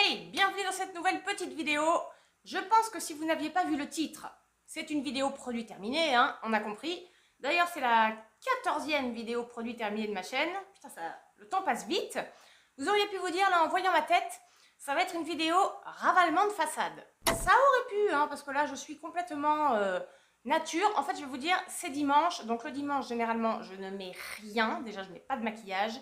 Hey, bienvenue dans cette nouvelle petite vidéo. Je pense que si vous n'aviez pas vu le titre, c'est une vidéo produit terminé, hein, on a compris. D'ailleurs, c'est la 14e vidéo produit terminée de ma chaîne. Putain, le temps passe vite. Vous auriez pu vous dire, là, en voyant ma tête, ça va être une vidéo ravalement de façade. Ça aurait pu, hein, parce que là, je suis complètement nature. En fait, je vais vous dire, c'est dimanche. Donc le dimanche, généralement, je ne mets rien. Déjà, je ne mets pas de maquillage.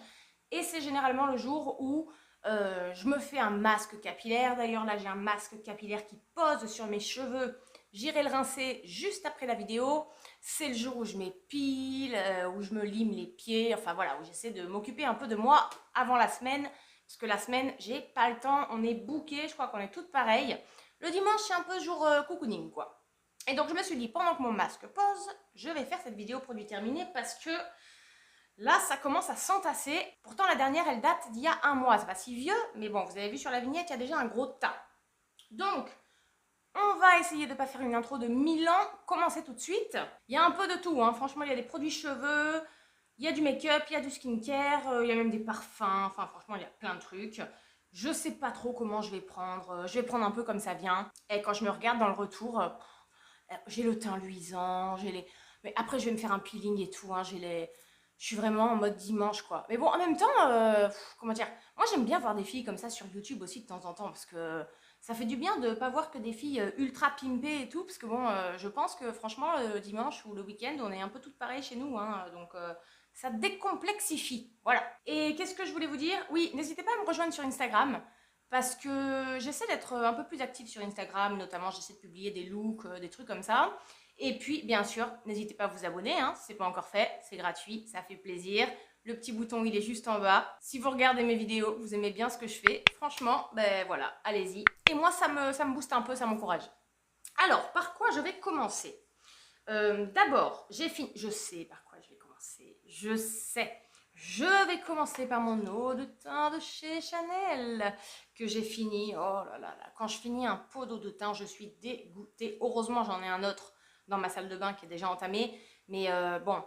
Et c'est généralement le jour où je me fais un masque capillaire. D'ailleurs, là, j'ai un masque capillaire qui pose sur mes cheveux. J'irai le rincer juste après la vidéo. C'est le jour où je m'épile, où je me lime les pieds. Enfin, voilà, où j'essaie de m'occuper un peu de moi avant la semaine. Parce que la semaine, j'ai pas le temps. On est bouqués. Je crois qu'on est toutes pareilles. Le dimanche, c'est un peu jour cocooning, quoi. Et donc, je me suis dit, pendant que mon masque pose, je vais faire cette vidéo produit terminé parce que là, ça commence à s'entasser. Pourtant, la dernière, elle date d'il y a un mois. C'est pas si vieux, mais bon, vous avez vu sur la vignette, il y a déjà un gros tas. Donc, on va essayer de ne pas faire une intro de 1000 ans. Commencer tout de suite. Il y a un peu de tout, hein. Franchement, il y a des produits cheveux, il y a du make-up, il y a du skincare, il y a même des parfums. Enfin, franchement, il y a plein de trucs. Je sais pas trop comment je vais prendre. Je vais prendre un peu comme ça vient. Et quand je me regarde dans le retour, j'ai le teint luisant, j'ai les... Mais après, je vais me faire un peeling et tout, hein. Je suis vraiment en mode dimanche, quoi. Mais bon, en même temps, comment dire, moi j'aime bien voir des filles comme ça sur YouTube aussi de temps en temps, parce que ça fait du bien de pas voir que des filles ultra pimpées et tout, parce que bon, je pense que franchement, le dimanche ou le week-end, on est un peu toutes pareilles chez nous, hein, donc ça décomplexifie, voilà. Et qu'est-ce que je voulais vous dire? Oui, n'hésitez pas à me rejoindre sur Instagram, parce que j'essaie d'être un peu plus active sur Instagram, notamment j'essaie de publier des looks, des trucs comme ça. Et puis, bien sûr, n'hésitez pas à vous abonner, hein, si ce n'est pas encore fait, c'est gratuit, ça fait plaisir. Le petit bouton, il est juste en bas. Si vous regardez mes vidéos, vous aimez bien ce que je fais, franchement, ben voilà, allez-y. Et moi, ça me booste un peu, ça m'encourage. Alors, par quoi je vais commencer? D'abord, j'ai fini... Je sais par quoi je vais commencer. Je sais. Je vais commencer par mon eau de teint de chez Chanel que j'ai fini. Oh là là là. Quand je finis un pot d'eau de teint, je suis dégoûtée. Heureusement, j'en ai un autre dans ma salle de bain qui est déjà entamé. Mais bon,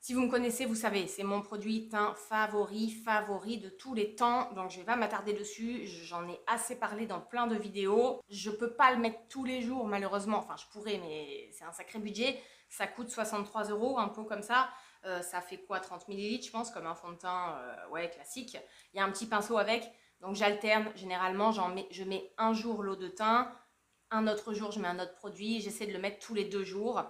si vous me connaissez, vous savez, c'est mon produit teint favori de tous les temps. Donc, je ne vais pas m'attarder dessus. J'en ai assez parlé dans plein de vidéos. Je ne peux pas le mettre tous les jours, malheureusement. Enfin, je pourrais, mais c'est un sacré budget. Ça coûte 63 €, un pot comme ça. Ça fait quoi, 30 ml, je pense, comme un fond de teint ouais, classique. Il y a un petit pinceau avec. Donc, j'alterne. Généralement, je mets un jour l'eau de teint. Un autre jour, je mets un autre produit. J'essaie de le mettre tous les 2 jours.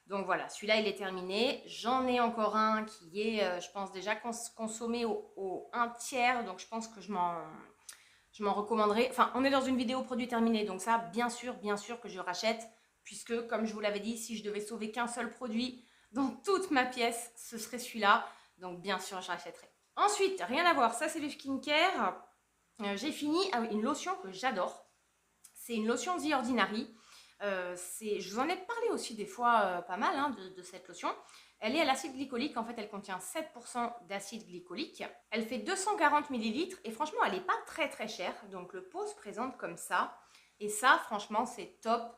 Donc voilà, celui-là, il est terminé. J'en ai encore un qui est, je pense, déjà consommé au 1/3. Donc je pense que je m'en recommanderai. Enfin, on est dans une vidéo produit terminé. Donc ça, bien sûr que je rachète. Puisque, comme je vous l'avais dit, si je devais sauver qu'un seul produit dans toute ma pièce, ce serait celui-là. Donc bien sûr, je rachèterai. Ensuite, rien à voir, ça c'est du skincare. J'ai fini, ah oui, une lotion que j'adore. C'est une lotion The Ordinary. Je vous en ai parlé aussi des fois pas mal, hein, de cette lotion. Elle est à l'acide glycolique, en fait elle contient 7% d'acide glycolique. Elle fait 240 ml et franchement elle n'est pas très très chère. Donc le pot se présente comme ça. Et ça franchement c'est top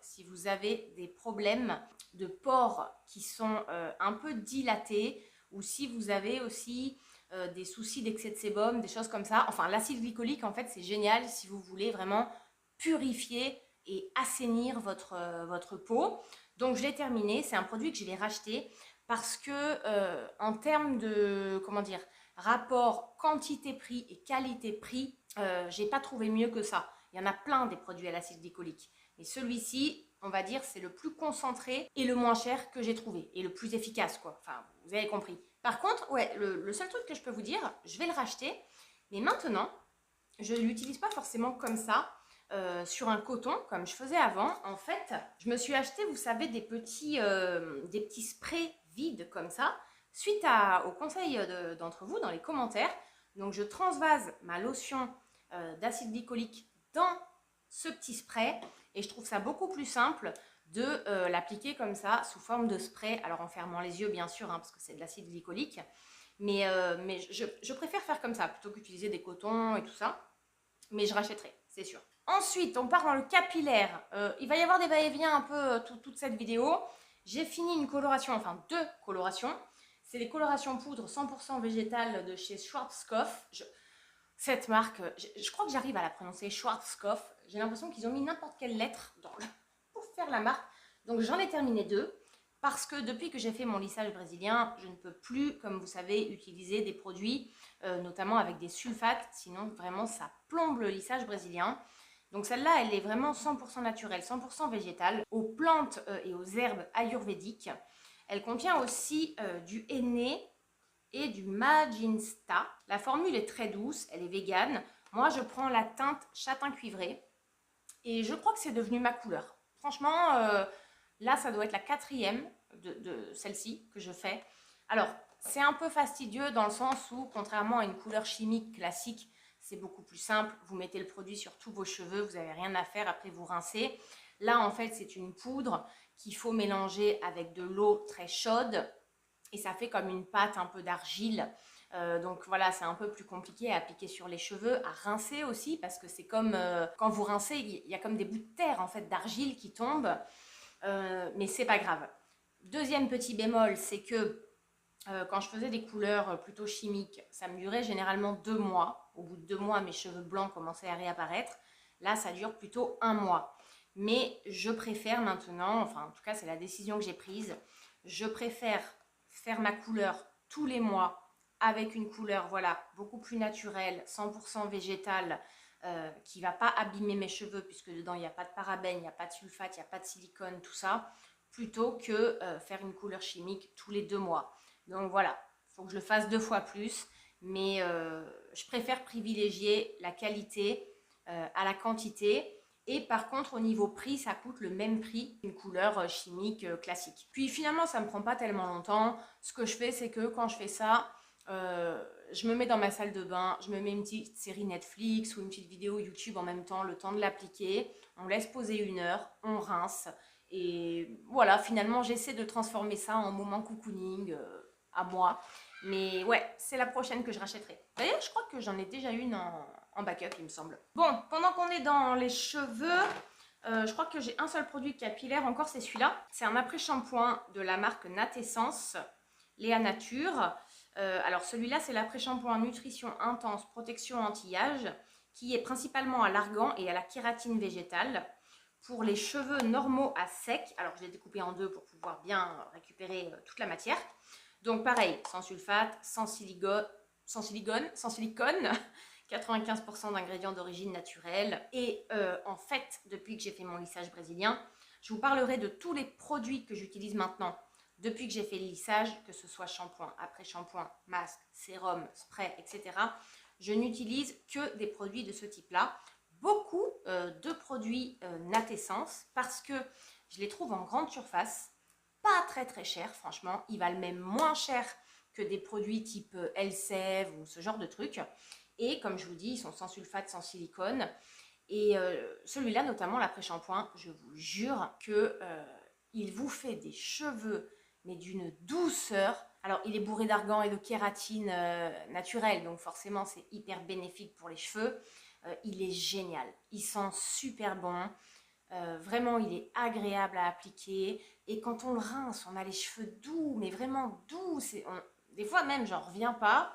si vous avez des problèmes de pores qui sont un peu dilatés, ou si vous avez aussi des soucis d'excès de sébum, des choses comme ça. Enfin l'acide glycolique en fait c'est génial si vous voulez vraiment purifier et assainir votre peau. Donc je l'ai terminé, c'est un produit que je vais racheter parce que en termes de, comment dire, rapport quantité-prix et qualité-prix, j'ai pas trouvé mieux que ça. Il y en a plein des produits à l'acide glycolique, mais celui-ci, on va dire, c'est le plus concentré et le moins cher que j'ai trouvé, et le plus efficace, quoi. Enfin, vous avez compris. Par contre, ouais, le seul truc que je peux vous dire, je vais le racheter, mais maintenant, je ne l'utilise pas forcément comme ça, sur un coton, comme je faisais avant. En fait, je me suis acheté, vous savez, des petits sprays vides comme ça, suite au conseil d'entre vous dans les commentaires. Donc, je transvase ma lotion d'acide glycolique dans ce petit spray et je trouve ça beaucoup plus simple de l'appliquer comme ça, sous forme de spray. Alors, en fermant les yeux, bien sûr, hein, parce que c'est de l'acide glycolique. Mais je préfère faire comme ça, plutôt qu'utiliser des cotons et tout ça. Mais je rachèterai, c'est sûr. Ensuite, on part dans le capillaire. Il va y avoir des va-et-vient un peu toute cette vidéo. J'ai fini une coloration, enfin 2 colorations. C'est les colorations poudre 100% végétales de chez Schwarzkopf. Cette marque, je crois que j'arrive à la prononcer, Schwarzkopf. J'ai l'impression qu'ils ont mis n'importe quelle lettre pour faire la marque. Donc j'en ai terminé 2 parce que depuis que j'ai fait mon lissage brésilien, je ne peux plus, comme vous savez, utiliser des produits, notamment avec des sulfates, sinon vraiment ça plombe le lissage brésilien. Donc celle-là, elle est vraiment 100% naturelle, 100% végétale, aux plantes et aux herbes ayurvédiques. Elle contient aussi du henné et du magista. La formule est très douce, elle est végane. Moi, je prends la teinte châtain cuivré et je crois que c'est devenu ma couleur. Franchement, là, ça doit être la 4e de celle-ci que je fais. Alors, c'est un peu fastidieux dans le sens où, contrairement à une couleur chimique classique, c'est beaucoup plus simple. Vous mettez le produit sur tous vos cheveux, vous n'avez rien à faire, après vous rincez. Là, en fait, c'est une poudre qu'il faut mélanger avec de l'eau très chaude et ça fait comme une pâte un peu d'argile. Donc voilà, c'est un peu plus compliqué à appliquer sur les cheveux, à rincer aussi, parce que c'est comme quand vous rincez, il y a comme des bouts de terre en fait d'argile qui tombent, mais c'est pas grave. Deuxième petit bémol, c'est que quand je faisais des couleurs plutôt chimiques, ça me durait généralement 2 mois. Au bout de 2 mois, mes cheveux blancs commençaient à réapparaître. Là, ça dure plutôt 1 mois. Mais je préfère maintenant, enfin en tout cas c'est la décision que j'ai prise, je préfère faire ma couleur tous les mois avec une couleur voilà, beaucoup plus naturelle, 100% végétale, qui ne va pas abîmer mes cheveux puisque dedans il n'y a pas de parabènes, il n'y a pas de sulfate, il n'y a pas de silicone, tout ça, plutôt que faire une couleur chimique tous les 2 mois. Donc voilà, il faut que je le fasse 2 fois plus, mais je préfère privilégier la qualité à la quantité. Et par contre, au niveau prix, ça coûte le même prix qu'une couleur chimique classique. Puis finalement, ça ne me prend pas tellement longtemps. Ce que je fais, c'est que quand je fais ça, je me mets dans ma salle de bain, je me mets une petite série Netflix ou une petite vidéo YouTube en même temps, le temps de l'appliquer. On laisse poser 1 heure, on rince. Et voilà, finalement, j'essaie de transformer ça en moment cocooning à moi. Mais ouais, c'est la prochaine que je rachèterai. D'ailleurs, je crois que j'en ai déjà une en backup, il me semble. Bon, pendant qu'on est dans les cheveux, je crois que j'ai un seul produit capillaire encore, c'est celui-là. C'est un après-shampoing de la marque Natessence, Léa Nature. Alors celui-là, c'est l'après-shampoing nutrition intense, protection anti-âge, qui est principalement à l'argan et à la kératine végétale. Pour les cheveux normaux à sec, alors je l'ai découpé en 2 pour pouvoir bien récupérer toute la matière. Donc pareil, sans sulfate, sans silicone, 95% d'ingrédients d'origine naturelle. Et en fait, depuis que j'ai fait mon lissage brésilien, je vous parlerai de tous les produits que j'utilise maintenant depuis que j'ai fait le lissage, que ce soit shampoing, après-shampoing, masque, sérum, spray, etc. Je n'utilise que des produits de ce type-là. Beaucoup de produits Natessence parce que je les trouve en grande surface, pas très très cher franchement, ils valent même moins cher que des produits type Elseve ou ce genre de trucs. Et comme je vous dis, ils sont sans sulfate, sans silicone. Et celui-là, notamment l'après-shampoing, je vous jure que il vous fait des cheveux, mais d'une douceur. Alors, il est bourré d'argan et de kératine naturelle, donc forcément, c'est hyper bénéfique pour les cheveux. Il est génial, il sent super bon. Vraiment, il est agréable à appliquer. Et quand on le rince, on a les cheveux doux, mais vraiment doux. Des fois même, j'en reviens pas.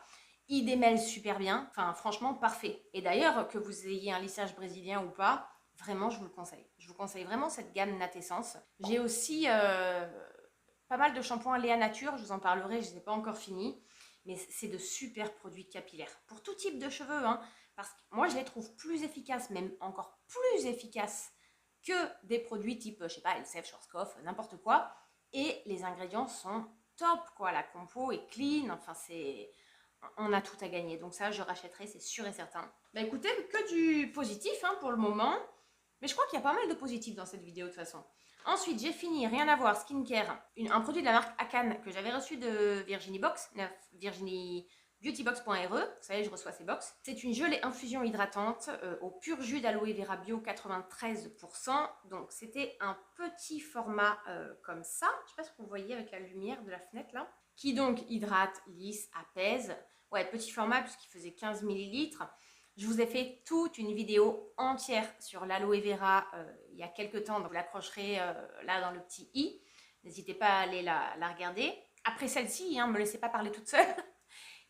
Il démêle super bien. Enfin, franchement, parfait. Et d'ailleurs, que vous ayez un lissage brésilien ou pas, vraiment, je vous le conseille. Je vous conseille vraiment cette gamme Natessence. J'ai aussi pas mal de shampoings Léa Nature. Je vous en parlerai, je ne les ai pas encore finis. Mais c'est de super produits capillaires. Pour tout type de cheveux, hein. Parce que moi, je les trouve plus efficaces, même encore plus efficaces que des produits type, je sais pas, Elseve, Schwarzkopf, n'importe quoi. Et les ingrédients sont top, quoi. La compo est clean, enfin, on a tout à gagner. Donc ça, je rachèterai, c'est sûr et certain. Bah écoutez, que du positif hein, pour le moment. Mais je crois qu'il y a pas mal de positifs dans cette vidéo de toute façon. Ensuite, j'ai fini, rien à voir, skincare. Un produit de la marque Akan que j'avais reçu de Virginie Box, virginiebeautybox.re. Vous savez, je reçois ces box. C'est une gelée infusion hydratante au pur jus d'aloe vera bio 93%. Donc, c'était un petit format comme ça. Je ne sais pas si vous voyez avec la lumière de la fenêtre là. Qui donc hydrate, lisse, apaise. Ouais, petit format puisqu'il faisait 15 ml. Je vous ai fait toute une vidéo entière sur l'aloe vera il y a quelques temps. Donc, vous l'accrocherez là dans le petit i. N'hésitez pas à aller la regarder. Après celle-ci, hein, ne me laissez pas parler toute seule.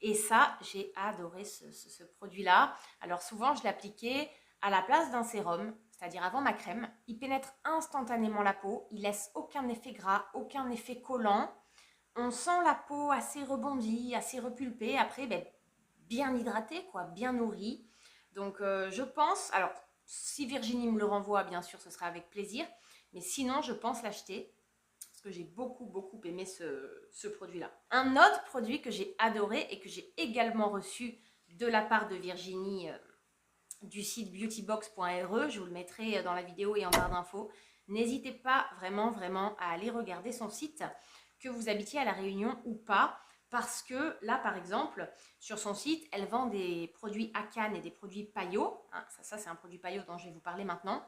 Et ça, j'ai adoré ce produit-là. Alors souvent, je l'appliquais à la place d'un sérum, c'est-à-dire avant ma crème. Il pénètre instantanément la peau, il laisse aucun effet gras, aucun effet collant. On sent la peau assez rebondie, assez repulpée. Après, ben, bien hydratée, quoi, bien nourrie. Donc je pense, alors si Virginie me le renvoie, bien sûr, ce sera avec plaisir. Mais sinon, je pense l'acheter parce que j'ai beaucoup aimé ce produit-là. Un autre produit que j'ai adoré et que j'ai également reçu de la part de Virginie du site beautybox.re, je vous le mettrai dans la vidéo et en barre d'infos. N'hésitez pas vraiment à aller regarder son site, que vous habitiez à La Réunion ou pas, parce que là, par exemple, sur son site, elle vend des produits Akan et des produits Payot. Hein, ça c'est un produit Payot dont je vais vous parler maintenant.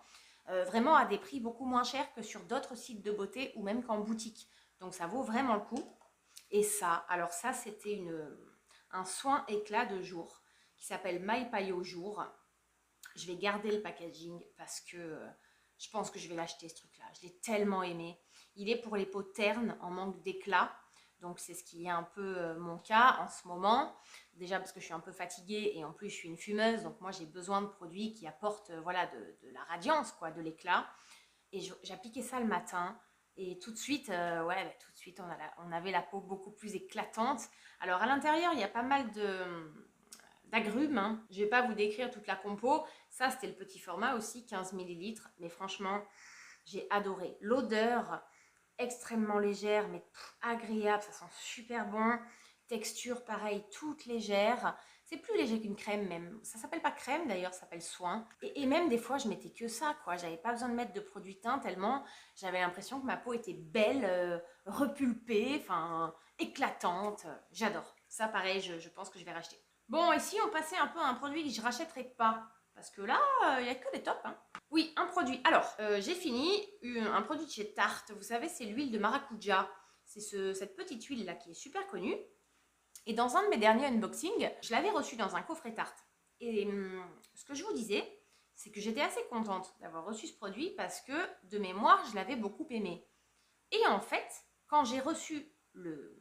Vraiment à des prix beaucoup moins chers que sur d'autres sites de beauté ou même qu'en boutique. Donc ça vaut vraiment le coup. Et ça, alors ça c'était un soin éclat de jour qui s'appelle My Payot Jour. Je vais garder le packaging parce que je pense que je vais l'acheter ce truc-là. Je l'ai tellement aimé. Il est pour les peaux ternes en manque d'éclat. Donc c'est ce qui est un peu mon cas en ce moment. Déjà parce que je suis un peu fatiguée et en plus je suis une fumeuse. Donc moi j'ai besoin de produits qui apportent voilà, de la radiance, quoi, de l'éclat. Et j'appliquais ça le matin. Et tout de suite, ouais, bah, tout de suite on avait la peau beaucoup plus éclatante. Alors à l'intérieur, il y a pas mal d'agrumes. Hein. Je ne vais pas vous décrire toute la compo. Ça, c'était le petit format aussi, 15 ml. Mais franchement, j'ai adoré. L'odeur, extrêmement légère, mais agréable. Ça sent super bon. Texture, pareil, toute légère. C'est plus léger qu'une crème même. Ça s'appelle pas crème d'ailleurs, ça s'appelle soin. Et même des fois, je mettais que ça, quoi. J'avais pas besoin de mettre de produit teint tellement j'avais l'impression que ma peau était belle, repulpée, enfin éclatante. J'adore. Ça, pareil, je pense que je vais racheter. Bon, ici, on passait un peu à un produit que je rachèterai pas. Parce que là, il n'y a que des tops. Hein. Oui, un produit. Alors, j'ai fini. Un produit de chez Tarte. Vous savez, c'est l'huile de maracuja. C'est cette petite huile-là qui est super connue. Et dans un de mes derniers unboxings, je l'avais reçu dans un coffret Tarte. Et ce que je vous disais, c'est que j'étais assez contente d'avoir reçu ce produit parce que, de mémoire, je l'avais beaucoup aimé. Et en fait, quand j'ai reçu le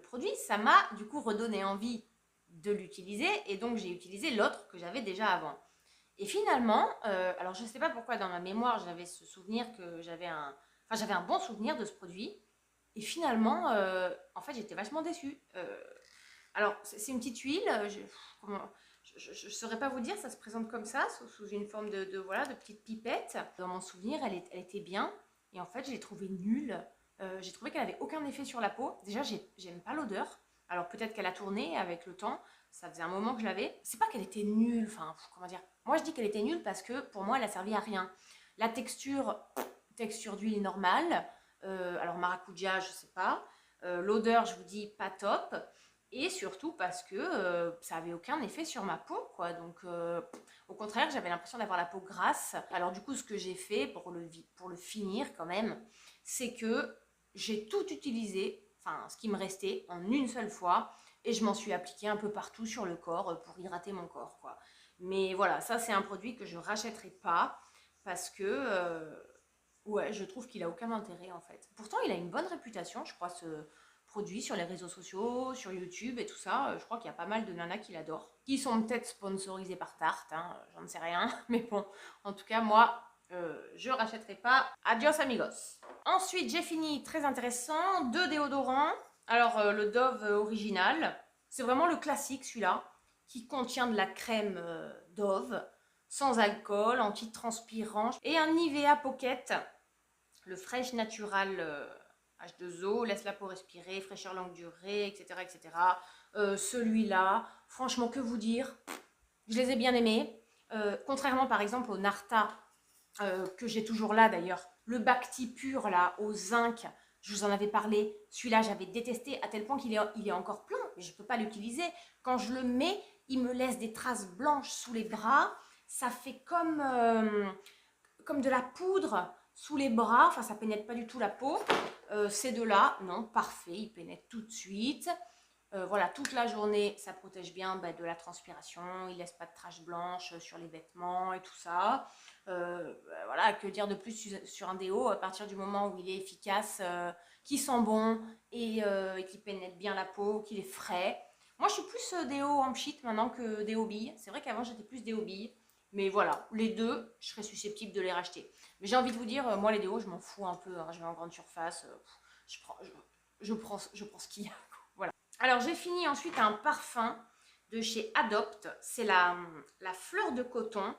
produit, ça m'a du coup redonné envie de l'utiliser et donc j'ai utilisé l'autre que j'avais déjà avant. Et finalement, alors je ne sais pas pourquoi dans ma mémoire j'avais ce souvenir que j'avais un bon souvenir de ce produit et finalement, en fait j'étais vachement déçue. Alors c'est une petite huile, je ne saurais pas vous dire, ça se présente comme ça, sous une forme voilà, de petite pipette. Dans mon souvenir, elle était bien et en fait je l'ai trouvée nulle. J'ai trouvé qu'elle avait aucun effet sur la peau. Déjà, j'aime pas l'odeur. Alors peut-être qu'elle a tourné avec le temps. Ça faisait un moment que je l'avais. C'est pas qu'elle était nulle. Enfin, comment dire. Moi, je dis qu'elle était nulle parce que pour moi, elle a servi à rien. La texture d'huile normale. Alors maracuja, je sais pas. L'odeur, je vous dis, pas top. Et surtout parce que ça avait aucun effet sur ma peau, quoi. Donc, au contraire, j'avais l'impression d'avoir la peau grasse. Alors du coup, ce que j'ai fait pour le finir quand même, c'est que j'ai tout utilisé, enfin ce qui me restait, en une seule fois. Et je m'en suis appliquée un peu partout sur le corps pour hydrater mon corps, quoi. Mais voilà, ça c'est un produit que je ne rachèterai pas parce que, ouais, je trouve qu'il a aucun intérêt en fait. Pourtant, il a une bonne réputation, je crois, ce produit sur les réseaux sociaux, sur YouTube et tout ça. Je crois qu'il y a pas mal de nanas qui l'adorent. Qui sont peut-être sponsorisées par Tarte, hein, j'en sais rien. Mais bon, en tout cas, moi, je rachèterai pas. Adios amigos. Ensuite, j'ai fini, très intéressant, 2 déodorants. Alors, le Dove original, c'est vraiment le classique celui-là, qui contient de la crème Dove, sans alcool, anti-transpirant, et un Nivea Pocket, le Fresh Natural H2O, laisse la peau respirer, fraîcheur longue durée, etc. etc. Celui-là, franchement, que vous dire, je les ai bien aimés. Contrairement par exemple au Narta, que j'ai toujours là d'ailleurs, le Bacti pur là, au zinc, je vous en avais parlé, celui-là j'avais détesté à tel point qu'il est encore plein, mais je ne peux pas l'utiliser. Quand je le mets, il me laisse des traces blanches sous les bras, ça fait comme de la poudre sous les bras, enfin ça pénètre pas du tout la peau. Ces deux-là, non, parfait, ils pénètrent tout de suite. Voilà, toute la journée, ça protège bien de la transpiration, il ne laisse pas de taches blanches sur les vêtements et tout ça. Voilà, que dire de plus sur un déo à partir du moment où il est efficace, qui sent bon et qui pénètre bien la peau, qu'il est frais. Moi, je suis plus déo en pchit maintenant que déo billes. C'est vrai qu'avant, j'étais plus déo billes. Mais voilà, les deux, je serais susceptible de les racheter. Mais j'ai envie de vous dire, moi, les déos, je m'en fous un peu. Hein. Je vais en grande surface. Je prends ce qu'il y a. Voilà. Alors, j'ai fini ensuite un parfum de chez Adopt. C'est la fleur de coton.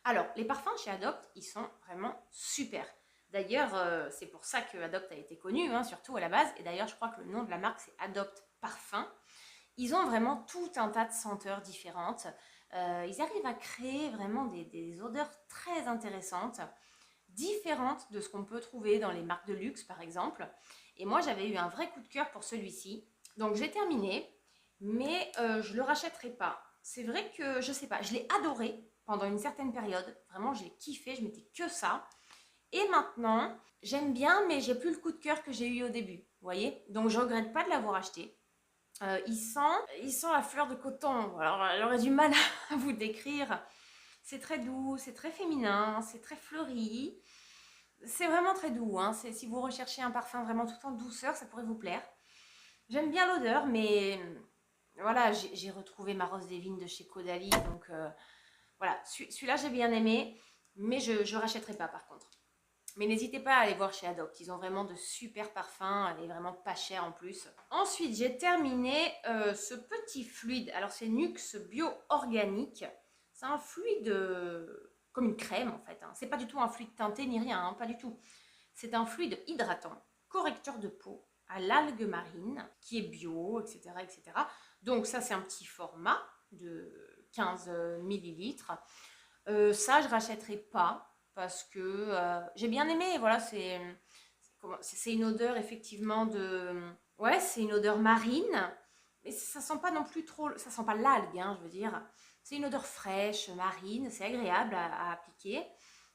Alors, les parfums chez Adopt, ils sont vraiment super. D'ailleurs, c'est pour ça que Adopt a été connu, hein, surtout à la base. Et d'ailleurs, je crois que le nom de la marque, c'est Adopt Parfum. Ils ont vraiment tout un tas de senteurs différentes. Ils arrivent à créer vraiment des odeurs très intéressantes, différentes de ce qu'on peut trouver dans les marques de luxe, par exemple. Et moi, j'avais eu un vrai coup de cœur pour celui-ci. Donc, j'ai terminé, mais je ne le rachèterai pas. C'est vrai que, je sais pas, je l'ai adoré pendant une certaine période. Vraiment, je l'ai kiffé, je mettais que ça. Et maintenant, j'aime bien, mais j'ai plus le coup de cœur que j'ai eu au début. Vous voyez? Donc, je regrette pas de l'avoir acheté. Il sent la fleur de coton. Alors, j'aurais du mal à vous décrire. C'est très doux, c'est très féminin, c'est très fleuri. C'est vraiment très doux. Hein. Si vous recherchez un parfum vraiment tout en douceur, ça pourrait vous plaire. J'aime bien l'odeur, mais voilà, j'ai retrouvé ma rose des vignes de chez Caudalie. Donc voilà, celui-là j'ai bien aimé, mais je ne rachèterai pas par contre. Mais n'hésitez pas à aller voir chez Adopt, ils ont vraiment de super parfums, elle est vraiment pas chère en plus. Ensuite, j'ai terminé ce petit fluide, alors c'est Nux Bio Organique. C'est un fluide comme une crème en fait, hein. C'est pas du tout un fluide teinté ni rien, hein, pas du tout. C'est un fluide hydratant, correcteur de peau, à l'algue marine, qui est bio, etc. etc. Donc ça c'est un petit format de 15 millilitres. Ça je rachèterai pas parce que j'ai bien aimé, voilà, c'est une odeur effectivement de... Ouais, c'est une odeur marine, mais ça sent pas non plus trop... Ça sent pas l'algue, hein, je veux dire. C'est une odeur fraîche, marine, c'est agréable à appliquer.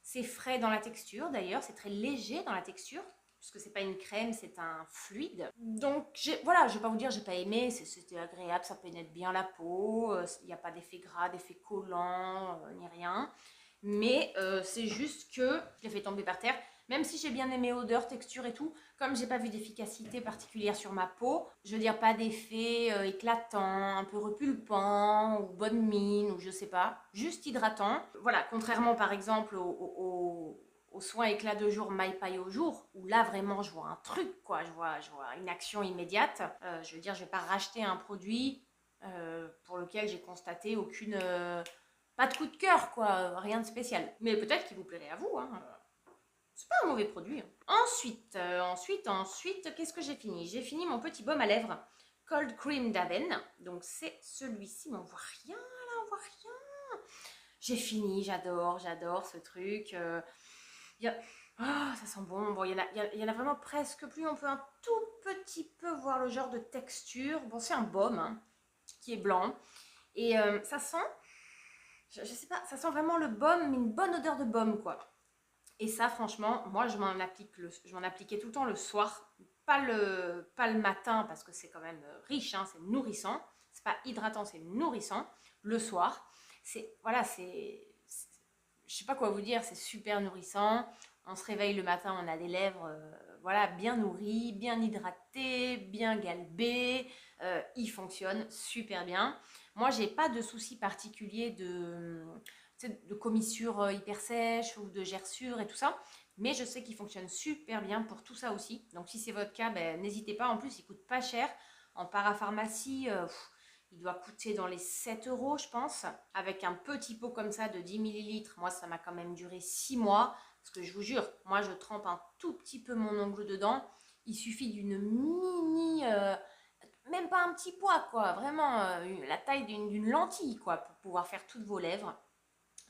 C'est frais dans la texture d'ailleurs, c'est très léger dans la texture, puisque c'est pas une crème, c'est un fluide. Donc voilà, je vais pas vous dire j'ai pas aimé, c'était agréable, ça pénètre bien la peau, il n'y a pas d'effet gras, d'effet collant, ni rien. Mais c'est juste que je l'ai fait tomber par terre. Même si j'ai bien aimé odeur, texture et tout, comme j'ai pas vu d'efficacité particulière sur ma peau, je veux dire pas d'effet éclatant, un peu repulpant, ou bonne mine, ou je sais pas, juste hydratant. Voilà, contrairement par exemple aux soins éclat de jour maille paille au jour, où là vraiment je vois un truc, quoi, je vois une action immédiate. Je veux dire, je vais pas racheter un produit pour lequel j'ai constaté aucune... pas de coup de cœur, quoi, rien de spécial. Mais peut-être qu'il vous plairait à vous, hein. C'est pas un mauvais produit. Ensuite, qu'est-ce que j'ai fini? J'ai fini mon petit baume à lèvres Cold Cream d'Aven. Donc c'est celui-ci, mais on voit rien là, on voit rien. J'ai fini, j'adore ce truc. Ça sent bon. Bon, il y en a vraiment presque plus. On peut un tout petit peu voir le genre de texture. Bon, c'est un baume hein, qui est blanc. Et ça sent, je sais pas, ça sent vraiment le baume, mais une bonne odeur de baume, quoi. Et ça, franchement, moi, je m'en appliquais tout le temps le soir, pas le matin, parce que c'est quand même riche, hein, c'est nourrissant. C'est pas hydratant, c'est nourrissant. Le soir, voilà, je sais pas quoi vous dire, c'est super nourrissant. On se réveille le matin, on a des lèvres, voilà, bien nourries, bien hydratées, bien galbées. Il fonctionne super bien. Moi, j'ai pas de souci particulier de commissure hyper sèche ou de gerçure et tout ça. Mais je sais qu'il fonctionne super bien pour tout ça aussi. Donc si c'est votre cas, ben, n'hésitez pas. En plus, il coûte pas cher. En parapharmacie, il doit coûter dans les 7 euros, je pense. Avec un petit pot comme ça de 10 millilitres, moi, ça m'a quand même duré 6 mois. Parce que je vous jure, moi, je trempe un tout petit peu mon ongle dedans. Il suffit d'une mini... même pas un petit pois, quoi. Vraiment, la taille d'une lentille, quoi, pour pouvoir faire toutes vos lèvres.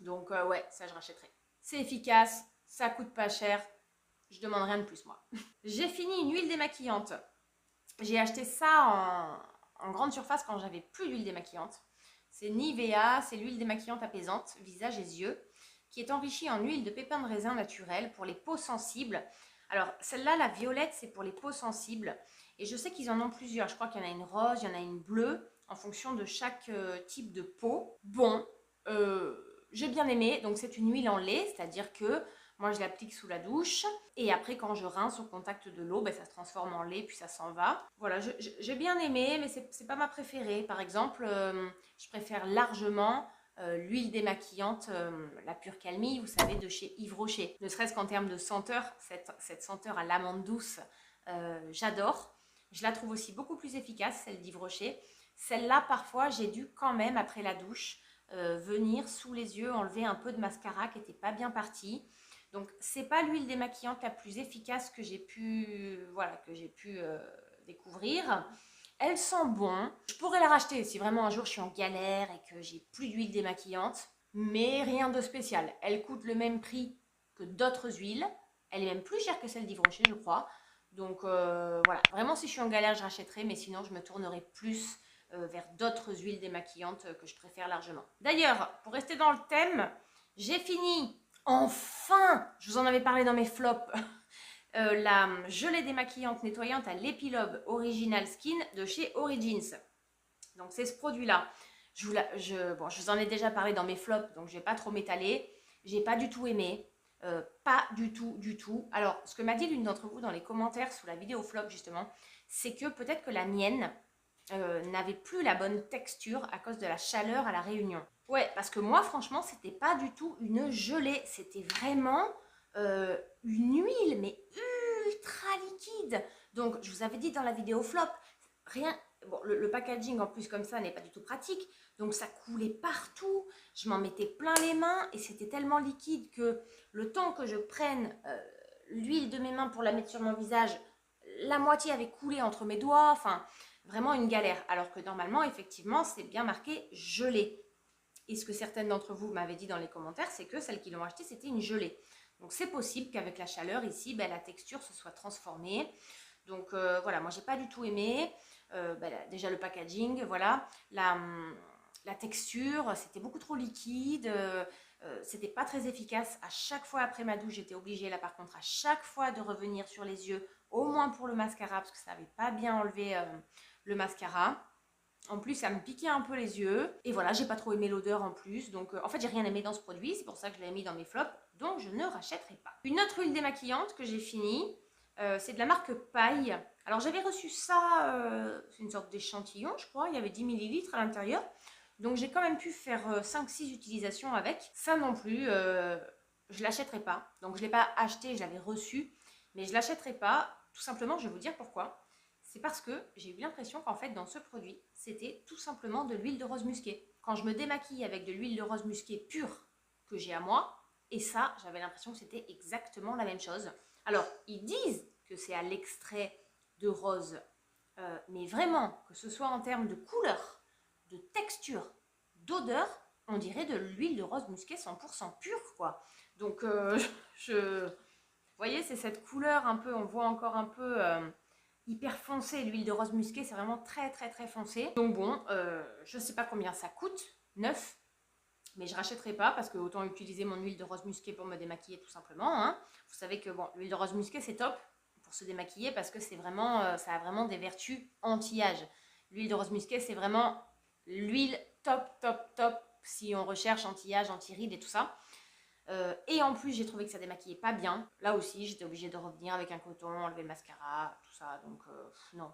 Donc ouais, ça je rachèterai. C'est efficace, ça coûte pas cher, je demande rien de plus moi. J'ai fini une huile démaquillante. J'ai acheté ça en grande surface quand j'avais plus d'huile démaquillante. C'est Nivea, c'est l'huile démaquillante apaisante, visage et yeux, qui est enrichie en huile de pépins de raisin naturelle pour les peaux sensibles. Alors celle-là, la violette, c'est pour les peaux sensibles. Et je sais qu'ils en ont plusieurs. Je crois qu'il y en a une rose, il y en a une bleue, en fonction de chaque type de peau. Bon, j'ai bien aimé, donc c'est une huile en lait, c'est-à-dire que Moi, je l'applique sous la douche. Et après, quand je rince au contact de l'eau, ben, ça se transforme en lait, puis ça s'en va. Voilà, j'ai bien aimé, mais c'est pas ma préférée. Par exemple, je préfère largement l'huile démaquillante, la Pure Calmie, vous savez, de chez Yves Rocher. Ne serait-ce qu'en termes de senteur, cette senteur à l'amande douce, j'adore. Je la trouve aussi beaucoup plus efficace, celle d'Yves Rocher. Celle-là, parfois, j'ai dû quand même, après la douche, venir sous les yeux enlever un peu de mascara qui n'était pas bien parti. Donc, c'est pas l'huile démaquillante la plus efficace que j'ai pu, découvrir. Elle sent bon. Je pourrais la racheter si vraiment un jour je suis en galère et que j'ai plus d'huile démaquillante, mais rien de spécial. Elle coûte le même prix que d'autres huiles. Elle est même plus chère que celle d'Yves Rocher, je crois. Donc voilà, vraiment si je suis en galère, je rachèterai, mais sinon je me tournerai plus vers d'autres huiles démaquillantes que je préfère largement. D'ailleurs, pour rester dans le thème, j'ai fini, enfin, je vous en avais parlé dans mes flops, la gelée démaquillante nettoyante à l'épilobe Original Skin de chez Origins. Donc c'est ce produit-là. Je vous en ai déjà parlé dans mes flops, donc je ne vais pas trop m'étaler. J'ai pas du tout aimé. Pas du tout. Alors, ce que m'a dit l'une d'entre vous dans les commentaires sous la vidéo flop, justement, c'est que peut-être que la mienne n'avait plus la bonne texture à cause de la chaleur à la réunion. Ouais, parce que moi, franchement, c'était pas du tout une gelée. C'était vraiment une huile, mais ultra liquide. Donc, je vous avais dit dans la vidéo flop, rien... Bon, le packaging en plus comme ça n'est pas du tout pratique. Donc, ça coulait partout. Je m'en mettais plein les mains et c'était tellement liquide que le temps que je prenne l'huile de mes mains pour la mettre sur mon visage, la moitié avait coulé entre mes doigts. Enfin, vraiment une galère. Alors que normalement, effectivement, c'est bien marqué gelée. Et ce que certaines d'entre vous m'avaient dit dans les commentaires, c'est que celles qui l'ont acheté, c'était une gelée. Donc c'est possible qu'avec la chaleur ici, ben, la texture se soit transformée. Donc voilà, moi j'ai pas du tout aimé. Déjà le packaging, voilà. La texture, c'était beaucoup trop liquide. C'était pas très efficace. À chaque fois après ma douche, j'étais obligée là par contre à chaque fois de revenir sur les yeux, au moins pour le mascara, parce que ça n'avait pas bien enlevé le mascara. En plus, ça me piquait un peu les yeux. Et voilà, j'ai pas trop aimé l'odeur en plus. Donc, en fait, j'ai rien aimé dans ce produit. C'est pour ça que je l'ai mis dans mes flops. Donc, je ne rachèterai pas. Une autre huile démaquillante que j'ai finie, c'est de la marque Paille. Alors, j'avais reçu ça, c'est une sorte d'échantillon, je crois. Il y avait 10 ml à l'intérieur. Donc, j'ai quand même pu faire 5-6 utilisations avec. Ça non plus, je l'achèterai pas. Donc, je ne l'ai pas acheté, je l'avais reçu. Mais je l'achèterai pas. Tout simplement, je vais vous dire pourquoi. C'est parce que j'ai eu l'impression qu'en fait, dans ce produit, c'était tout simplement de l'huile de rose musquée. Quand je me démaquille avec de l'huile de rose musquée pure que j'ai à moi, et ça, j'avais l'impression que c'était exactement la même chose. Alors, ils disent que c'est à l'extrait de rose, mais vraiment, que ce soit en termes de couleur, de texture, d'odeur, on dirait de l'huile de rose musquée 100% pure, quoi. Donc, vous voyez, c'est cette couleur un peu, on voit encore un peu... hyper foncé, l'huile de rose musquée, c'est vraiment très foncé. Donc bon, je sais pas combien ça coûte, neuf, mais je rachèterai pas parce que autant utiliser mon huile de rose musquée pour me démaquiller tout simplement. Hein. Vous savez que bon, l'huile de rose musquée c'est top pour se démaquiller parce que c'est vraiment, ça a vraiment des vertus anti-âge. L'huile de rose musquée c'est vraiment l'huile top si on recherche anti-âge, anti-rides et tout ça. Et en plus, j'ai trouvé que ça démaquillait pas bien. Là aussi, j'étais obligée de revenir avec un coton, enlever le mascara, tout ça. Donc, non.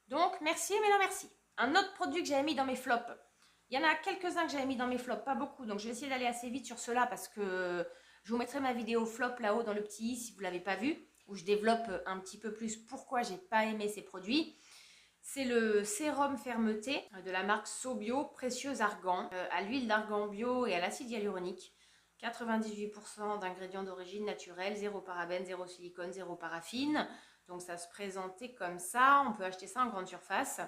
Donc, merci, mais non merci. Un autre produit que j'avais mis dans mes flops. Il y en a quelques-uns que j'avais mis dans mes flops, pas beaucoup. Donc, je vais essayer d'aller assez vite sur ceux-là parce que je vous mettrai ma vidéo flop là-haut dans le petit i si vous ne l'avez pas vu, où je développe un petit peu plus pourquoi j'ai pas aimé ces produits. C'est le sérum fermeté de la marque Sobio Précieux Argan, à l'huile d'argan bio et à l'acide hyaluronique. 98% d'ingrédients d'origine naturelle, 0 parabène, 0 silicone, 0 paraffine. Donc ça se présentait comme ça. On peut acheter ça en grande surface.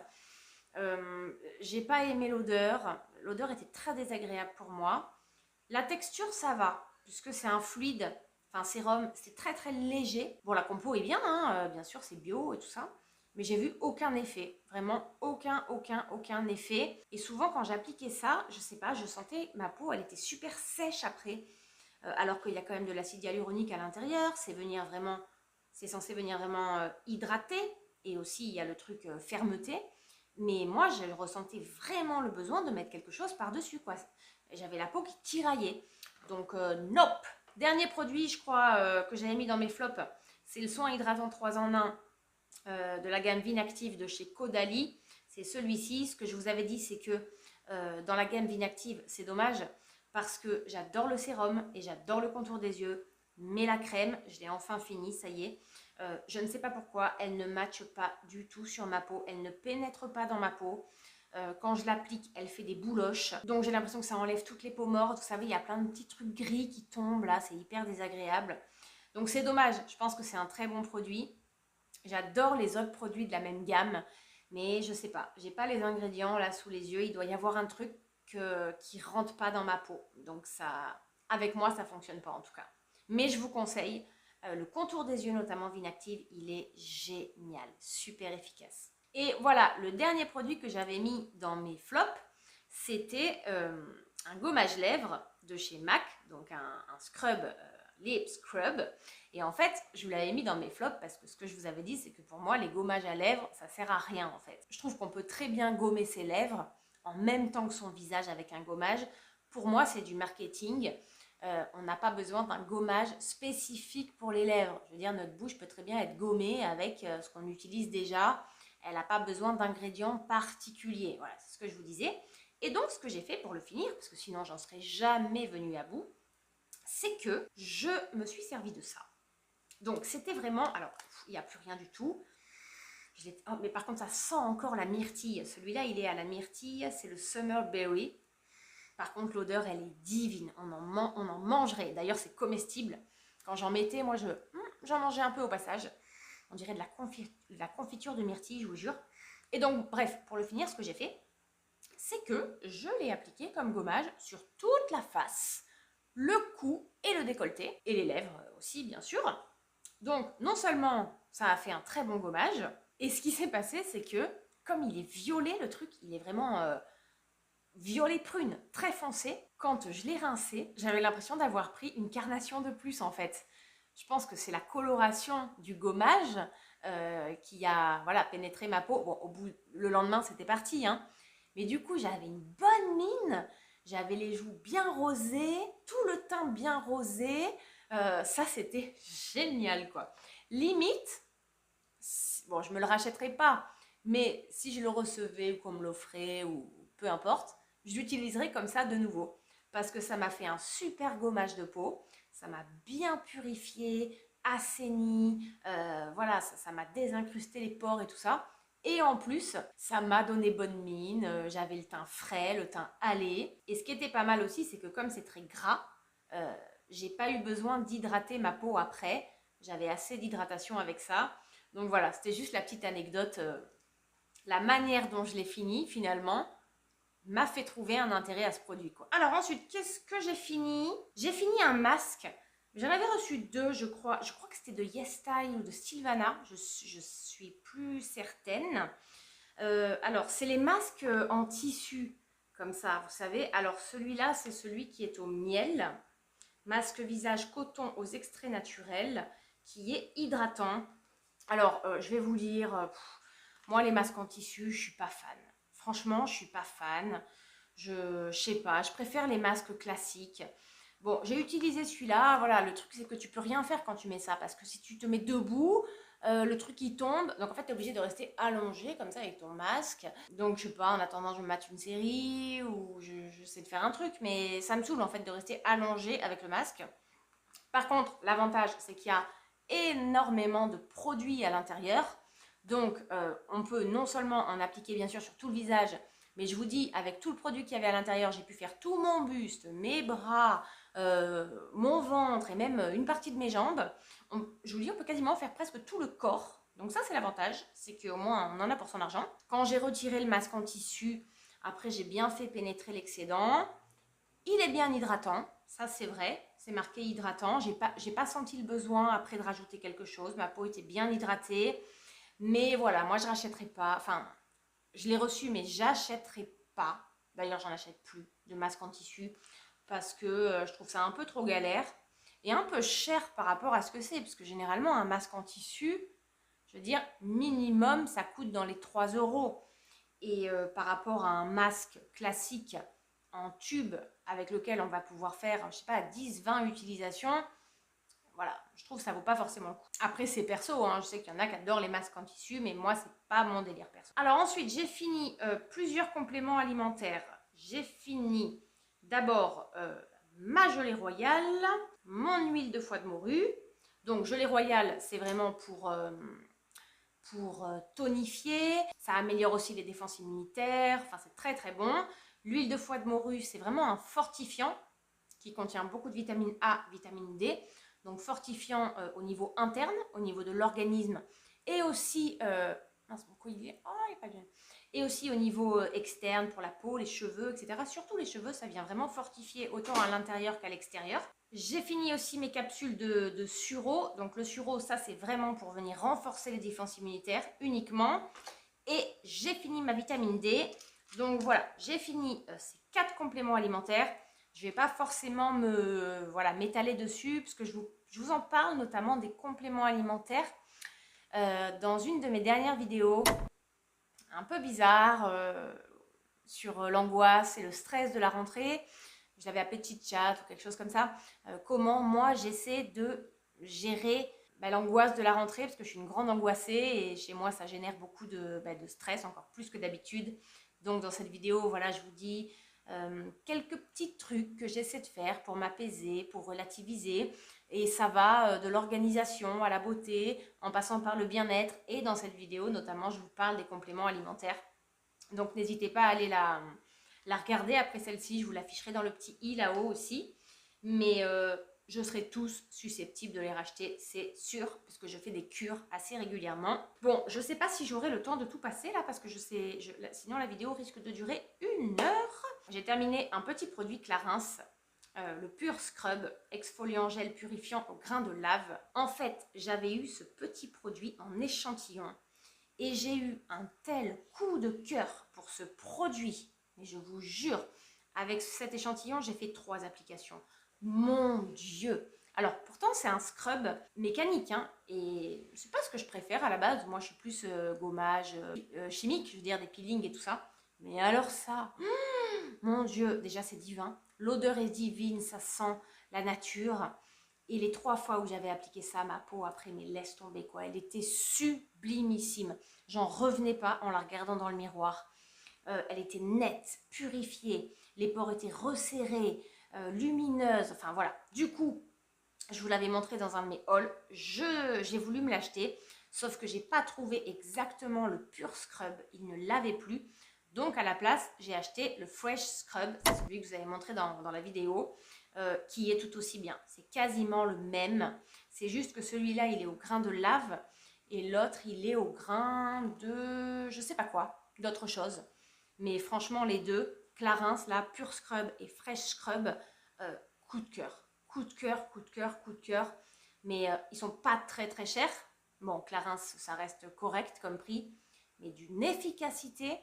J'ai pas aimé l'odeur. L'odeur était très désagréable pour moi. La texture, ça va, puisque c'est un fluide, enfin un sérum, c'est très léger. Bon, la compo est bien, hein, bien sûr, c'est bio et tout ça. Mais j'ai vu aucun effet, vraiment aucun effet. Et souvent quand j'appliquais ça, je sais pas, je sentais ma peau, elle était super sèche après. Alors qu'il y a quand même de l'acide hyaluronique à l'intérieur, c'est censé venir vraiment hydrater. Et aussi il y a le truc fermeté. Mais moi je ressentais vraiment le besoin de mettre quelque chose par-dessus, quoi. J'avais la peau qui tiraillait. Donc nope. dernier produit, je crois, que j'avais mis dans mes flops, c'est le soin hydratant 3 en 1 de la gamme Vinactive de chez Caudalie. C'est celui-ci. Ce que je vous avais dit, c'est que dans la gamme Vinactive, c'est dommage parce que j'adore le sérum et j'adore le contour des yeux. Mais la crème, je l'ai enfin finie, ça y est. Je ne sais pas pourquoi, elle ne matche pas du tout sur ma peau. Elle ne pénètre pas dans ma peau. Quand je l'applique, elle fait des bouloches. Donc j'ai l'impression que ça enlève toutes les peaux mortes. Vous savez, il y a plein de petits trucs gris qui tombent là. C'est hyper désagréable. Donc c'est dommage. Je pense que c'est un très bon produit. J'adore les autres produits de la même gamme. Mais je sais pas. J'ai pas les ingrédients là sous les yeux. Il doit y avoir un truc qui rentre pas dans ma peau. Donc ça, avec moi, ça fonctionne pas en tout cas. Mais je vous conseille. Le contour des yeux, notamment Vinactive, il est génial. Super efficace. Et voilà, le dernier produit que j'avais mis dans mes flops, c'était un gommage lèvres de chez MAC, donc un scrub, lip scrub. Et en fait, je vous l'avais mis dans mes flops parce que ce que je vous avais dit, c'est que pour moi, les gommages à lèvres, ça sert à rien en fait. Je trouve qu'on peut très bien gommer ses lèvres en même temps que son visage avec un gommage. Pour moi, c'est du marketing. On n'a pas besoin d'un gommage spécifique pour les lèvres. Je veux dire, notre bouche peut très bien être gommée avec ce qu'on utilise déjà. Elle n'a pas besoin d'ingrédients particuliers. Voilà, c'est ce que je vous disais. Et donc, ce que j'ai fait pour le finir, parce que sinon, j'en serais jamais venue à bout, c'est que je me suis servi de ça. Donc, c'était vraiment... Alors, il n'y a plus rien du tout. Oh, mais par contre, ça sent encore la myrtille. Celui-là, il est à la myrtille. C'est le Summer Berry. Par contre, l'odeur, elle est divine. On en mangerait. D'ailleurs, c'est comestible. Quand j'en mettais, moi, j'en mangeais un peu au passage. On dirait de la confiture de myrtille, je vous jure. Et donc, bref, pour le finir, ce que j'ai fait, c'est que je l'ai appliqué comme gommage sur toute la face, le cou et le décolleté. Et les lèvres aussi, bien sûr. Donc, non seulement ça a fait un très bon gommage, et ce qui s'est passé, c'est que, comme il est violet, le truc, il est vraiment... violet prune, très foncé. Quand je l'ai rincé, j'avais l'impression d'avoir pris une carnation de plus en fait. Je pense que c'est la coloration du gommage qui a pénétré ma peau. Bon, le lendemain, c'était parti. Hein. Mais du coup, j'avais une bonne mine. J'avais les joues bien rosées, tout le teint bien rosé. Ça, c'était génial, quoi. Limite, bon, je me le rachèterai pas. Mais si je le recevais ou qu'on me l'offrait ou peu importe, je l'utiliserai comme ça de nouveau. Parce que ça m'a fait un super gommage de peau. Ça m'a bien purifié, assaini. Voilà, ça m'a désincrusté les pores et tout ça. Et en plus, ça m'a donné bonne mine. J'avais le teint frais, le teint hâlé. Et ce qui était pas mal aussi, c'est que comme c'est très gras, j'ai pas eu besoin d'hydrater ma peau après. J'avais assez d'hydratation avec ça. Donc voilà, c'était juste la petite anecdote. La manière dont je l'ai fini finalement m'a fait trouver un intérêt à ce produit, quoi. Alors ensuite, qu'est-ce que j'ai fini? J'ai fini un masque. J'en avais reçu 2, je crois. Je crois que c'était de YesStyle ou de Sylvana. Je suis plus certaine. Alors, c'est les masques en tissu, comme ça, vous savez. Alors, celui-là, c'est celui qui est au miel. Masque visage coton aux extraits naturels, qui est hydratant. Alors, je vais vous dire, moi, les masques en tissu, je suis pas fan. Franchement, je suis pas fan. Je sais pas, je préfère les masques classiques. Bon, j'ai utilisé celui-là. Voilà, le truc, c'est que tu peux rien faire quand tu mets ça. Parce que si tu te mets debout, le truc, il tombe. Donc, en fait, tu es obligé de rester allongé comme ça avec ton masque. Donc, je sais pas, en attendant, je me mate une série ou je sais de faire un truc. Mais ça me saoule, en fait, de rester allongé avec le masque. Par contre, l'avantage, c'est qu'il y a énormément de produits à l'intérieur. Donc, on peut non seulement en appliquer bien sûr sur tout le visage, mais je vous dis, avec tout le produit qu'il y avait à l'intérieur, j'ai pu faire tout mon buste, mes bras, mon ventre et même une partie de mes jambes. Je vous dis, on peut quasiment faire presque tout le corps. Donc ça, c'est l'avantage, c'est qu'au moins, on en a pour son argent. Quand j'ai retiré le masque en tissu, après, j'ai bien fait pénétrer l'excédent. Il est bien hydratant, ça c'est vrai, c'est marqué hydratant. J'ai pas senti le besoin après de rajouter quelque chose. Ma peau était bien hydratée. Mais voilà, moi je rachèterai pas. Enfin, je l'ai reçu, mais j'achèterai pas. D'ailleurs, j'en achète plus de masques en tissu parce que je trouve ça un peu trop galère et un peu cher par rapport à ce que c'est. Parce que généralement, un masque en tissu, je veux dire, minimum, ça coûte dans les 3 euros. Et par rapport à un masque classique en tube avec lequel on va pouvoir faire, je sais pas, 10-20 utilisations, voilà, je trouve que ça vaut pas forcément le coup. Après, c'est perso, hein, je sais qu'il y en a qui adorent les masques en tissu, mais moi, c'est pas mon délire perso. Alors ensuite, j'ai fini plusieurs compléments alimentaires. J'ai fini d'abord ma gelée royale, mon huile de foie de morue. Donc, gelée royale, c'est vraiment pour tonifier. Ça améliore aussi les défenses immunitaires. Enfin, c'est très très bon. L'huile de foie de morue, c'est vraiment un fortifiant qui contient beaucoup de vitamine A, vitamine D. Donc fortifiant au niveau interne, au niveau de l'organisme, et aussi mince, mon couille, il est pas bien. Et aussi au niveau externe pour la peau, les cheveux, etc. Surtout les cheveux, ça vient vraiment fortifier autant à l'intérieur qu'à l'extérieur. J'ai fini aussi mes capsules de sureau. Donc le sureau, ça c'est vraiment pour venir renforcer les défenses immunitaires uniquement. Et j'ai fini ma vitamine D. Donc voilà, j'ai fini ces 4 compléments alimentaires. Je ne vais pas forcément m'étaler dessus parce que je vous en parle notamment des compléments alimentaires dans une de mes dernières vidéos un peu bizarre sur l'angoisse et le stress de la rentrée. Je l'avais appelé chit chat ou quelque chose comme ça. Comment moi j'essaie de gérer l'angoisse de la rentrée parce que je suis une grande angoissée et chez moi ça génère beaucoup de stress, encore plus que d'habitude. Donc dans cette vidéo, voilà, je vous dis quelques petits trucs que j'essaie de faire pour m'apaiser, pour relativiser. Et ça va de l'organisation à la beauté, en passant par le bien-être. Et dans cette vidéo, notamment, je vous parle des compléments alimentaires. Donc n'hésitez pas à aller la regarder après celle-ci. Je vous l'afficherai dans le petit i là-haut aussi. Mais je serai tous susceptibles de les racheter, c'est sûr, parce que je fais des cures assez régulièrement. Bon, je ne sais pas si j'aurai le temps de tout passer là, parce que sinon la vidéo risque de durer 1 heure. J'ai terminé un petit produit Clarins, le Pur Scrub, exfoliant gel purifiant au grain de lave. En fait, j'avais eu ce petit produit en échantillon et j'ai eu un tel coup de cœur pour ce produit. Mais je vous jure, avec cet échantillon, j'ai fait 3 applications. Mon Dieu! Alors, pourtant, c'est un scrub mécanique, hein, et c'est pas ce que je préfère à la base. Moi, je suis plus gommage chimique, je veux dire des peelings et tout ça. Mais alors ça, mon Dieu, déjà c'est divin. L'odeur est divine, ça sent la nature. Et les 3 fois où j'avais appliqué ça à ma peau, après, mais laisse tomber quoi. Elle était sublimissime. J'en revenais pas en la regardant dans le miroir. Elle était nette, purifiée, les pores étaient resserrés, lumineuse. Enfin voilà. Du coup, je vous l'avais montré dans un de mes hauls. J'ai voulu me l'acheter, sauf que j'ai pas trouvé exactement le Pur Scrub. Il ne l'avait plus. Donc à la place, j'ai acheté le Fresh Scrub, c'est celui que vous avez montré dans la vidéo, qui est tout aussi bien. C'est quasiment le même. C'est juste que celui-là, il est au grain de lave et l'autre, il est au grain de je sais pas quoi, d'autre chose. Mais franchement, les deux, Clarins, là, Pur Scrub et Fresh Scrub, coup de cœur. Coup de cœur, coup de cœur, coup de cœur. Mais ils sont pas très très chers. Bon, Clarins, ça reste correct comme prix, mais d'une efficacité.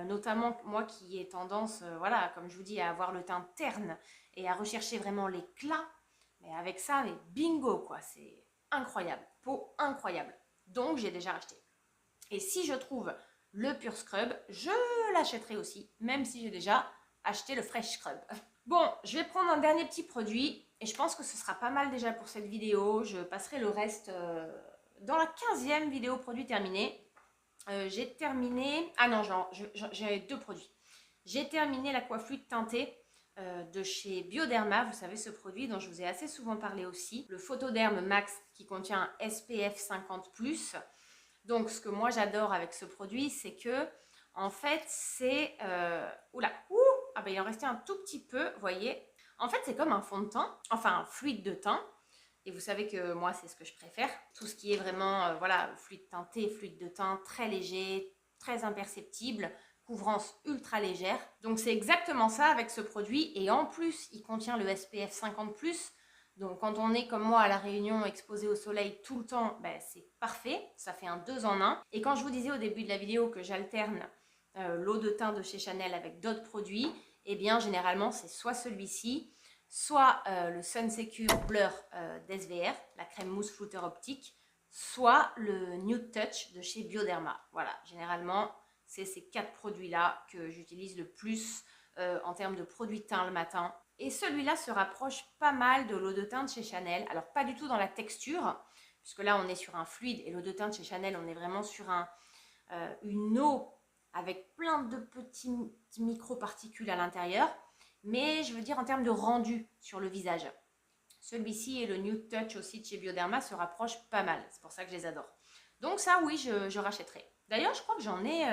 Notamment moi qui ai tendance, voilà, comme je vous dis, à avoir le teint terne et à rechercher vraiment l'éclat. Mais avec ça, mais bingo quoi, c'est incroyable, peau incroyable. Donc j'ai déjà acheté. Et si je trouve le Pur Scrub, je l'achèterai aussi, même si j'ai déjà acheté le Fresh Scrub. Bon, je vais prendre un dernier petit produit et je pense que ce sera pas mal déjà pour cette vidéo. Je passerai le reste dans la 15e vidéo produit terminé. J'ai terminé... Ah non, j'ai 2 produits. J'ai terminé l'Aquafluide teintée de chez Bioderma. Vous savez, ce produit dont je vous ai assez souvent parlé aussi. Le Photoderm Max qui contient un SPF 50+. Donc, ce que moi j'adore avec ce produit, c'est que, en fait, c'est... ah ben il en restait un tout petit peu, vous voyez. En fait, c'est comme un fond de teint, enfin un fluide de teint. Et vous savez que moi, c'est ce que je préfère. Tout ce qui est vraiment, voilà, fluide teinté, fluide de teint, très léger, très imperceptible, couvrance ultra légère. Donc, c'est exactement ça avec ce produit. Et en plus, il contient le SPF 50+. Donc, quand on est comme moi à La Réunion, exposé au soleil tout le temps, ben, c'est parfait. Ça fait un 2 en 1. Et quand je vous disais au début de la vidéo que j'alterne l'eau de teint de chez Chanel avec d'autres produits, eh bien, généralement, c'est soit celui-ci, soit le Sun Secure Blur d'SVR, la crème mousse flouteur optique, soit le Nude Touch de chez Bioderma. Voilà, généralement, c'est ces 4 produits-là que j'utilise le plus en termes de produits de teint le matin. Et celui-là se rapproche pas mal de l'eau de teint de chez Chanel. Alors, pas du tout dans la texture, puisque là, on est sur un fluide. Et l'eau de teint de chez Chanel, on est vraiment sur une eau avec plein de petits micro-particules à l'intérieur. Mais je veux dire en termes de rendu sur le visage. Celui-ci et le Nude Touch aussi de chez Bioderma se rapprochent pas mal. C'est pour ça que je les adore. Donc ça, oui, je rachèterai. D'ailleurs, je crois que j'en ai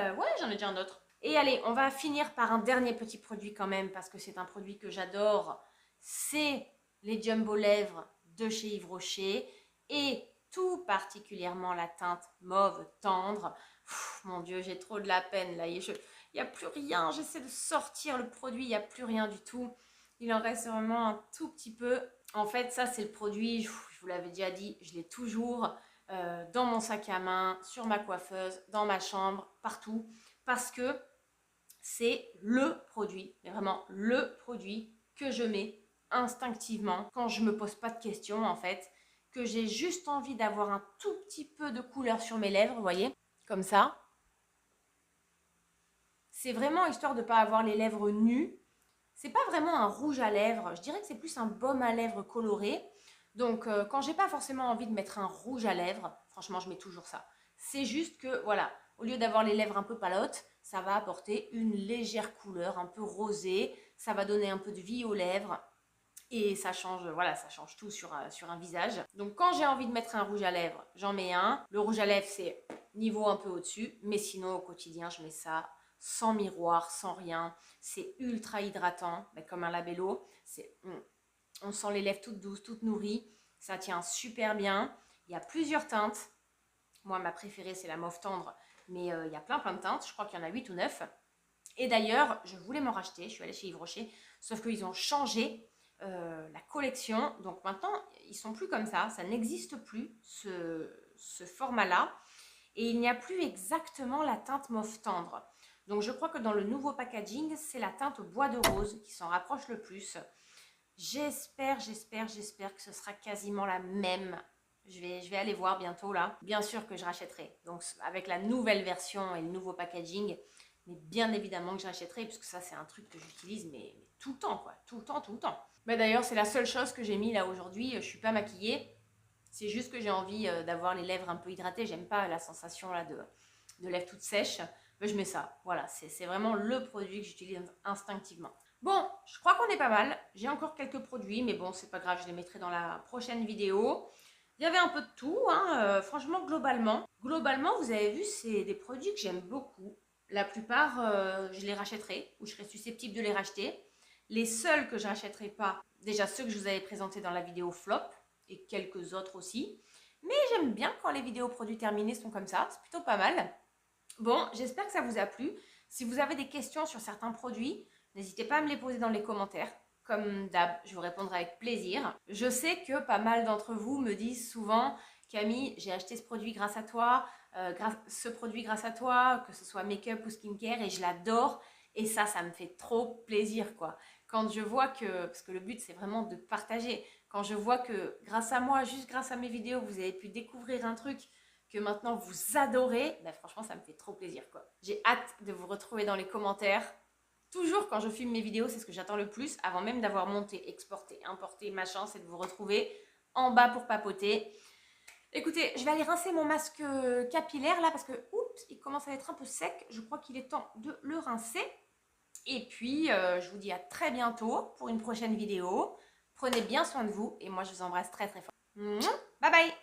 déjà un autre. Et allez, on va finir par un dernier petit produit quand même, parce que c'est un produit que j'adore. C'est les Jumbo Lèvres de chez Yves Rocher. Et tout particulièrement la teinte mauve tendre. Mon Dieu, j'ai trop de la peine là. Il n'y a plus rien. J'essaie de sortir le produit, il n'y a plus rien du tout. Il en reste vraiment un tout petit peu. En fait, ça, c'est le produit, je vous l'avais déjà dit, je l'ai toujours dans mon sac à main, sur ma coiffeuse, dans ma chambre, partout. Parce que c'est le produit, mais vraiment le produit que je mets instinctivement quand je ne me pose pas de questions, en fait. Que j'ai juste envie d'avoir un tout petit peu de couleur sur mes lèvres, vous voyez, comme ça. C'est vraiment histoire de ne pas avoir les lèvres nues. C'est pas vraiment un rouge à lèvres, je dirais que c'est plus un baume à lèvres coloré. Donc quand j'ai pas forcément envie de mettre un rouge à lèvres, franchement je mets toujours ça. C'est juste que voilà, au lieu d'avoir les lèvres un peu palotes, ça va apporter une légère couleur un peu rosée, ça va donner un peu de vie aux lèvres et ça change, voilà, ça change tout sur un visage. Donc quand j'ai envie de mettre un rouge à lèvres, j'en mets un. Le rouge à lèvres c'est niveau un peu au-dessus, mais sinon au quotidien je mets ça sans miroir, sans rien. C'est ultra hydratant, comme un labello. On sent les lèvres toutes douces, toutes nourries. Ça tient super bien. Il y a plusieurs teintes. Moi, ma préférée, c'est la mauve tendre. Mais il y a plein de teintes. Je crois qu'il y en a 8 ou 9. Et d'ailleurs, je voulais m'en racheter. Je suis allée chez Yves Rocher. Sauf qu'ils ont changé la collection. Donc maintenant, ils ne sont plus comme ça. Ça n'existe plus, ce format-là. Et il n'y a plus exactement la teinte mauve tendre. Donc je crois que dans le nouveau packaging, c'est la teinte bois de rose qui s'en rapproche le plus. J'espère que ce sera quasiment la même. Je vais aller voir bientôt là. Bien sûr que je rachèterai. Donc avec la nouvelle version et le nouveau packaging, mais bien évidemment que je rachèterai, puisque ça c'est un truc que j'utilise mais tout le temps quoi. Tout le temps. Mais d'ailleurs c'est la seule chose que j'ai mis là aujourd'hui. Je ne suis pas maquillée. C'est juste que j'ai envie d'avoir les lèvres un peu hydratées. J'aime pas la sensation là de lèvres toutes sèches. Mais je mets ça. Voilà, c'est vraiment le produit que j'utilise instinctivement. Bon, je crois qu'on est pas mal. J'ai encore quelques produits, mais bon, c'est pas grave, je les mettrai dans la prochaine vidéo. Il y avait un peu de tout, hein, franchement, globalement. Globalement, vous avez vu, c'est des produits que j'aime beaucoup. La plupart, je les rachèterai, ou je serai susceptible de les racheter. Les seuls que je rachèterai pas, déjà ceux que je vous avais présentés dans la vidéo flop, et quelques autres aussi. Mais j'aime bien quand les vidéos produits terminés sont comme ça, c'est plutôt pas mal. Bon, j'espère que ça vous a plu. Si vous avez des questions sur certains produits, n'hésitez pas à me les poser dans les commentaires. Comme d'hab, je vous répondrai avec plaisir. Je sais que pas mal d'entre vous me disent souvent « Camille, j'ai acheté ce produit grâce à toi, grâce à toi, que ce soit make-up ou skincare, et je l'adore. » Et ça me fait trop plaisir, quoi. Quand je vois que, parce que le but c'est vraiment de partager, quand je vois que grâce à moi, juste grâce à mes vidéos, vous avez pu découvrir un truc que maintenant vous adorez, ben franchement ça me fait trop plaisir quoi. J'ai hâte de vous retrouver dans les commentaires. Toujours quand je filme mes vidéos, c'est ce que j'attends le plus, avant même d'avoir monté, exporté, importé, machin, c'est de vous retrouver en bas pour papoter. Écoutez, je vais aller rincer mon masque capillaire là parce que, oups, il commence à être un peu sec. Je crois qu'il est temps de le rincer. Et puis, je vous dis à très bientôt pour une prochaine vidéo. Prenez bien soin de vous et moi je vous embrasse très très fort. Bye bye!